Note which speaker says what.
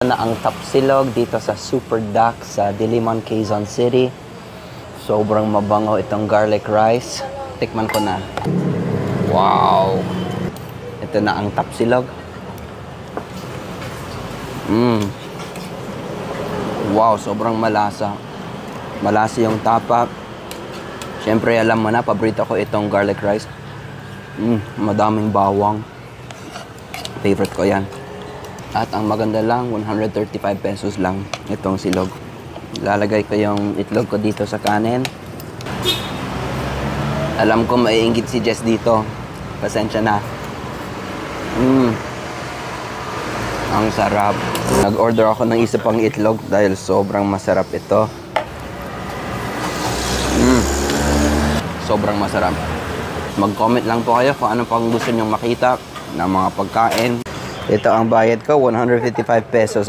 Speaker 1: Na ang tapsilog dito sa Super Duck sa Diliman, Quezon City. Sobrang mabango itong garlic rice. Tikman ko na. Wow! Ito na ang tapsilog. Wow, sobrang malasa. Malasa yung tapa. Siyempre, alam mo na, paborito ko itong garlic rice. Madaming bawang. Favorite ko yan. At ang maganda lang, 135 pesos lang itong silog. Lalagay ko yung itlog ko dito sa kanin. Alam ko maiinggit si Jess dito. Pasensya na. Ang sarap. Nag-order ako ng isa pang itlog dahil sobrang masarap ito. Sobrang masarap. Mag-comment lang po kayo kung ano pang gusto nyong makita ng mga pagkain. Ito ang bayad ko, 155 pesos.